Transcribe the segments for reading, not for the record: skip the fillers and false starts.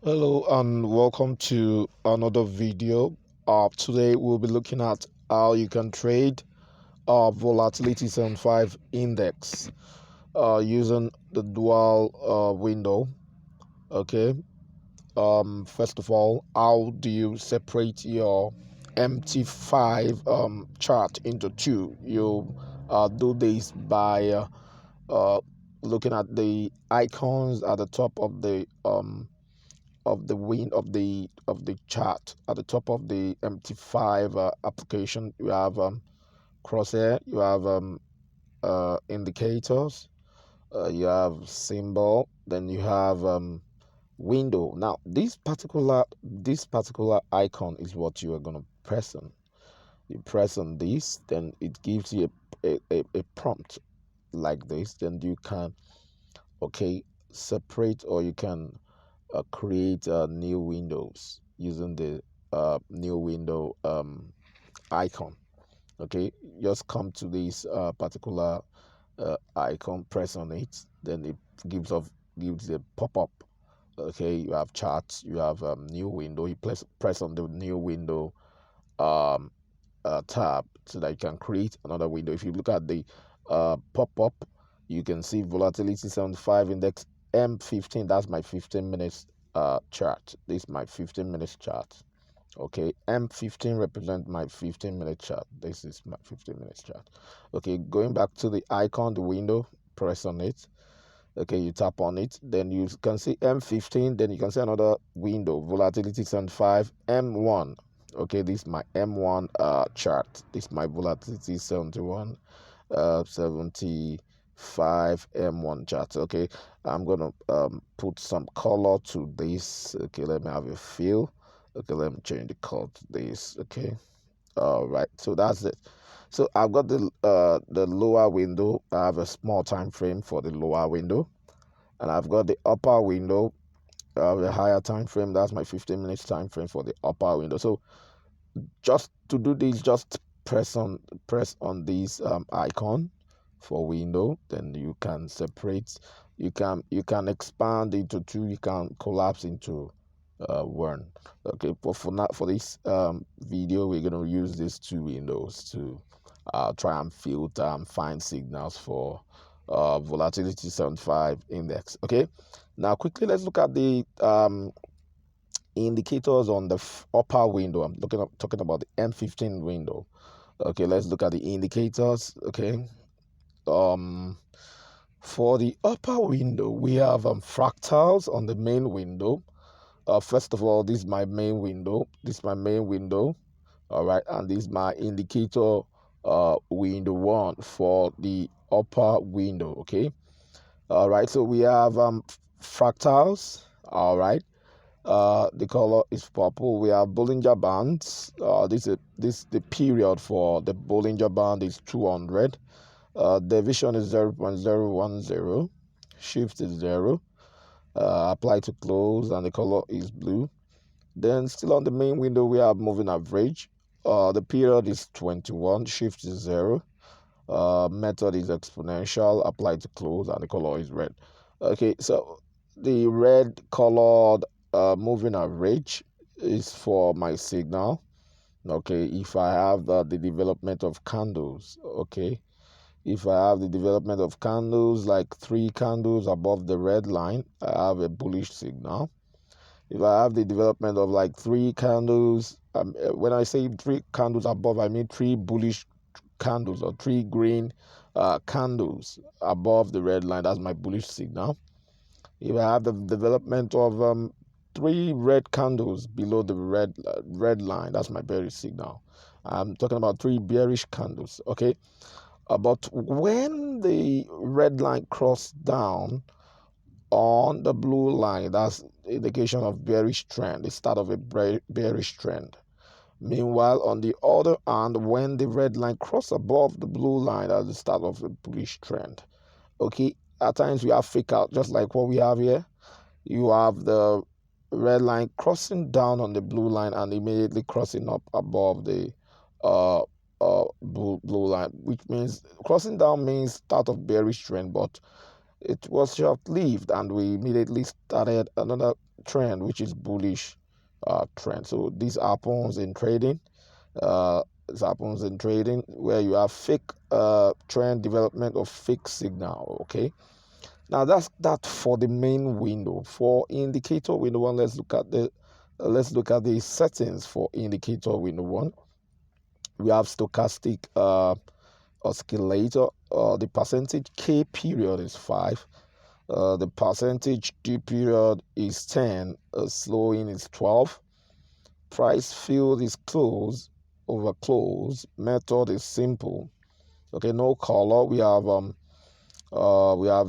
Hello and welcome to another video. Today we'll be looking at how you can trade volatility 75 index using the dual window. Okay. First of all, how do you separate your MT5 chart into two? You do this by uh, looking at the icons at the top of the chart. At the top of the MT5 application, you have crosshair, you have indicators, you have symbol, then you have window. Now this particular icon is what you are going to press on. You press on this, then it gives you a prompt like this. Then you can separate, or you can create new windows using the new window icon. Okay, just come to this particular icon, press on it, then it gives a pop-up. Okay, you have charts, you have new window. You press on the new window um, tab so that you can create another window. If you look at the pop-up, you can see volatility 75 index M15. That's my 15 minutes chart. This is my 15 minutes chart. Okay, M15 represent my 15-minute chart. This is my 15 minutes chart. Okay, going back to the icon, the window, press on it. Okay, you tap on it, then you can see M15, then you can see another window, volatility 75 M1. Okay, this is my M1 chart. This is my volatility 71 75 M1 chart. Okay, I'm gonna put some color to this. Okay, let me have a feel. Okay, let me change the color to this. Okay, all right, so that's it. So I've got the lower window. I have a small time frame for the lower window, and I've got the upper window. I have a higher time frame. That's my 15 minutes time frame for the upper window. So just to do this, just press on this icon for window, then you can separate. You can expand into two, you can collapse into one. Okay, but for now, for this video, we're going to use these two windows to try and filter and find signals for volatility 75 index. Okay, now quickly let's look at the indicators on the upper window. I'm talking about the M15 window. Okay, let's look at the indicators. Okay, um for the upper window, we have fractals on the main window. First of all, this is my main window. This is my main window. All right, and this is my indicator window one for the upper window. Okay, all right, so we have fractals. All right, the color is purple. We have Bollinger Bands. This the period for the Bollinger Band is 200. Division is 0.010. Shift is 0. Apply to close, and the color is blue. Then still on the main window, we have moving average. The period is 21. Shift is 0. Method is exponential. Apply to close, and the color is red. Okay, so the red colored moving average is for my signal. Okay, if I have the development of candles. Okay, if I have the development of candles, like 3 candles above the red line, I have a bullish signal. If I have the development of like 3 candles, when I say 3 candles above, I mean 3 bullish candles, or 3 green candles above the red line. That's my bullish signal. If I have the development of 3 red candles below the red line, that's my bearish signal. I'm talking about 3 bearish candles. Okay, but when the red line crossed down on the blue line, that's indication of bearish trend, the start of a bearish trend. Meanwhile, on the other hand, when the red line cross above the blue line, that's the start of a bullish trend. Okay, at times we have fake out, just like what we have here. You have the red line crossing down on the blue line and immediately crossing up above the uh, blue line, which means crossing down means start of bearish trend, but it was short-lived, and we immediately started another trend, which is bullish trend. So this happens in trading. This happens in trading where you have fake trend development of fake signal. Okay. Now that's that for the main window. For indicator window one, let's look at the settings for indicator window one. We have stochastic oscillator. The percentage K period is 5. The percentage D period is 10. Slowing is 12. Price field is close over close. Method is simple. Okay, no color. We have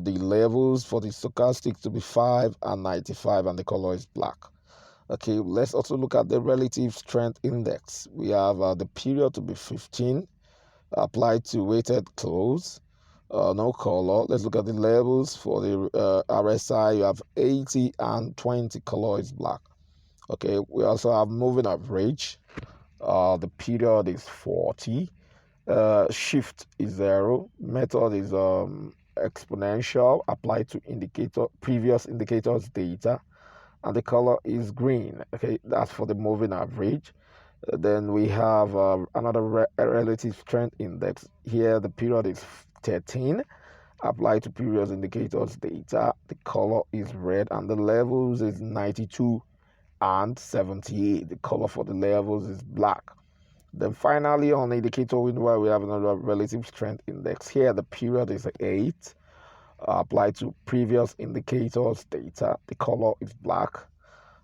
the levels for the stochastic to be 5 and 95, and the color is black. Okay, let's also look at the relative strength index. We have the period to be 15, applied to weighted close, no color. Let's look at the levels for the RSI. You have 80 and 20, color is black. Okay, we also have moving average. The period is 40. Shift is 0. Method is exponential, applied to previous indicators data, and the color is green. Okay, that's for the moving average. Then we have another relative strength index. Here the period is 13, applied to previous indicators data. The color is red, and the levels is 92 and 78. The color for the levels is black. Then finally, on the indicator window, we have another relative strength index. Here the period is 8, applied to previous indicators data. The color is black,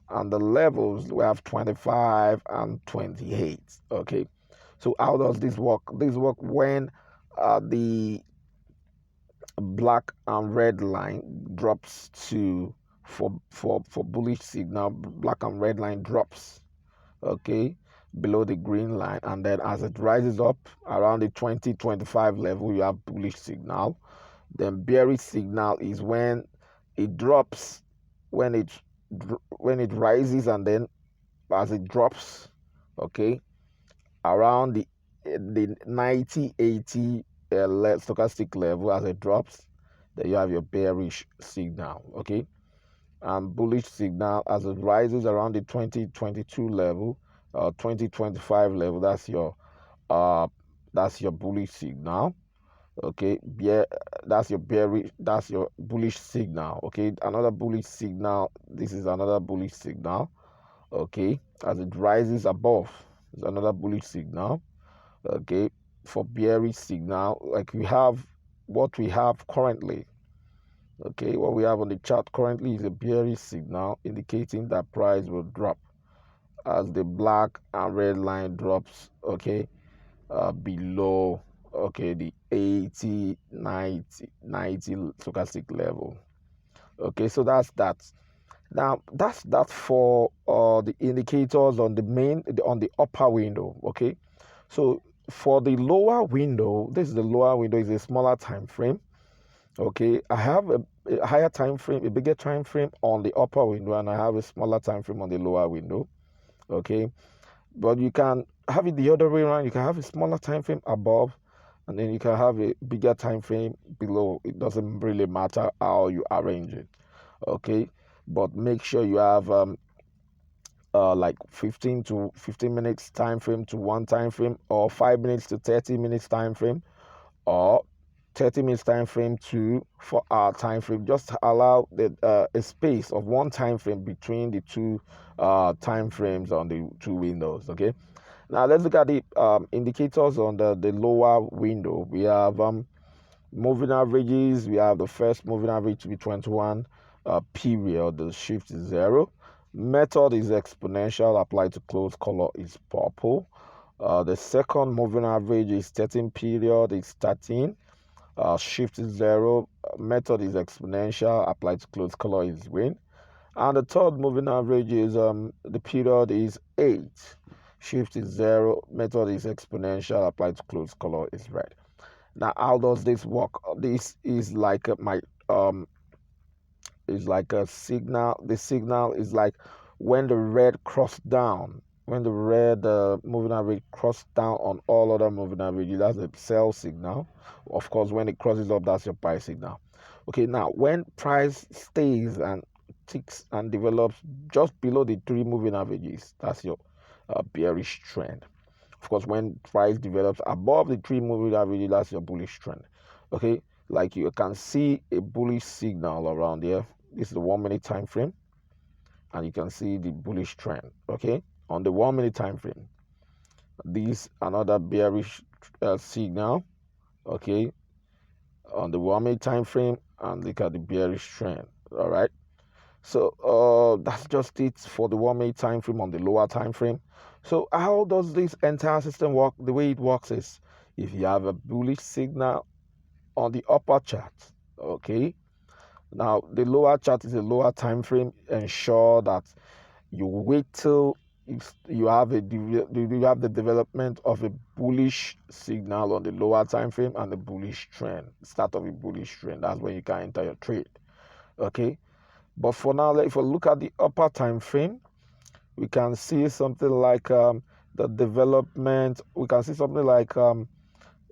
and the levels we have 25 and 28. Okay, so how does this work? This work when the black and red line drops to for bullish signal. Black and red line drops, okay, below the green line, and then as it rises up around the 20-25 level, you have bullish signal. Then bearish signal is when it drops, when it rises, and then as it drops, okay, around the 90-80 stochastic level, as it drops, then you have your bearish signal. Okay, and bullish signal as it rises around the 20-22 level, 20-25 level. That's your bullish signal. Okay, that's your bullish signal. Okay, another bullish signal. This is another bullish signal. Okay, as it rises above, is another bullish signal. Okay, for bearish signal, like what we have currently. Okay, what we have on the chart currently is a bearish signal indicating that price will drop as the black and red line drops. Okay, below, okay, the 80, 90 stochastic level. Okay, so that's that. Now that's that for the indicators on the upper window. Okay, so for the lower window, this is the lower window, is a smaller time frame. Okay, I have a higher time frame, a bigger time frame on the upper window, and I have a smaller time frame on the lower window. Okay, but you can have it the other way around. You can have a smaller time frame above, and then you can have a bigger time frame below. It doesn't really matter how you arrange it. Okay, but make sure you have like 15 minutes time frame to one time frame, or 5 minutes to 30 minutes time frame, or 30 minutes time frame to 4 hour time frame. Just allow a space of one time frame between the two time frames on the two windows. Okay, now let's look at the indicators on the lower window. We have moving averages. We have the first moving average to be 21 period. The shift is 0. Method is exponential, applied to close, color is purple. The second moving average is 13 period, is 13. Shift is 0. Method is exponential, applied to close, color is green. And the third moving average is the period is 8. Shift is 0. Method is exponential, applied to close, color is red. Now, how does this work? This is like is like a signal. The signal is like when the red cross down, when the red moving average cross down on all other moving averages, that's a sell signal. Of course, when it crosses up, that's your buy signal. Okay, now when price stays and sticks and develops just below the 3 moving averages, that's your bearish trend. Of course, when price develops above the 3 moving averages, that's your bullish trend. Okay, like you can see a bullish signal around here. This is the 1 minute time frame, and you can see the bullish trend. Okay, on the 1 minute time frame, this another bearish signal. Okay, on the 1 minute time frame, and look at the bearish trend. All right, so that's just it for the 1 minute time frame on the lower time frame. So how does this entire system work? The way it works is, if you have a bullish signal on the upper chart, okay, now the lower chart is a lower time frame, ensure that you wait till you have the development of a bullish signal on the lower time frame and the bullish trend, start of a bullish trend. That's when you can enter your trade. Okay, but for now, if we look at the upper time frame, we can see something like the development. We can see something like the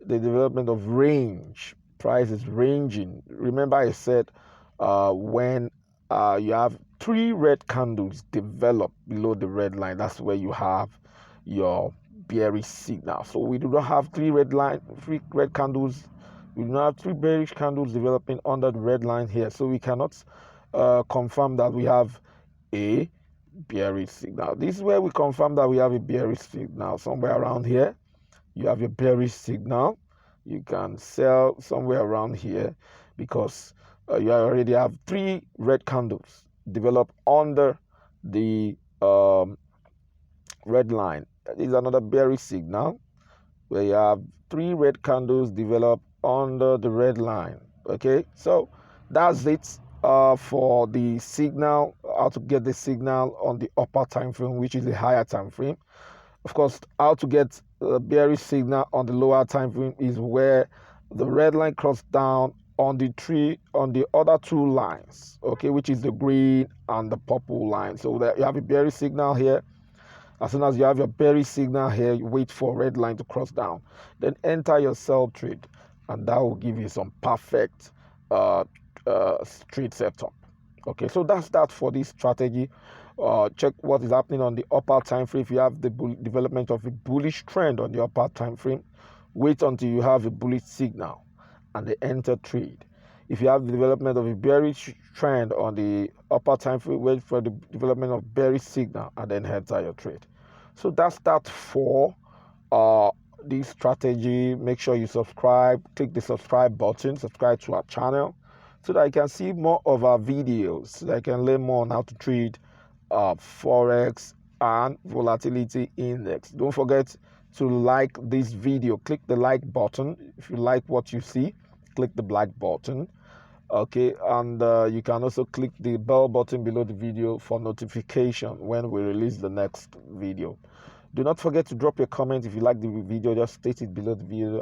development of range. Price is ranging. Remember, I said when you have 3 red candles develop below the red line, that's where you have your bearish signal. So we do not have 3 red candles. We do not have 3 bearish candles developing under the red line here. So we cannot confirm that we have a bearish signal. This is where we confirm that we have a bearish signal. Somewhere around here, you have your bearish signal. You can sell somewhere around here, because you already have 3 red candles develop under the red line. That is another bearish signal, where you have 3 red candles develop under the red line. Okay, so that's it for the signal, how to get the signal on the upper time frame, which is the higher time frame. Of course, how to get a bearish signal on the lower time frame is where the red line crosses down on the other 2 lines, okay, which is the green and the purple line. So that you have a bearish signal here. As soon as you have your bearish signal here, you wait for red line to cross down, then enter your sell trade, and that will give you some perfect trade setup. Okay, so that's that for this strategy. Check what is happening on the upper time frame. If you have the development of a bullish trend on the upper time frame, wait until you have a bullish signal and then enter trade. If you have the development of a bearish trend on the upper time frame, wait for the development of bearish signal and then enter your trade. So that's that for this strategy. Make sure you subscribe, click the subscribe button, subscribe to our channel, so that you can see more of our videos, so that you can learn more on how to trade Forex and volatility index. Don't forget to like this video. Click the like button. If you like what you see, click the black button. Okay, and you can also click the bell button below the video for notification when we release the next video. Do not forget to drop your comment. If you like the video, just state it below the video.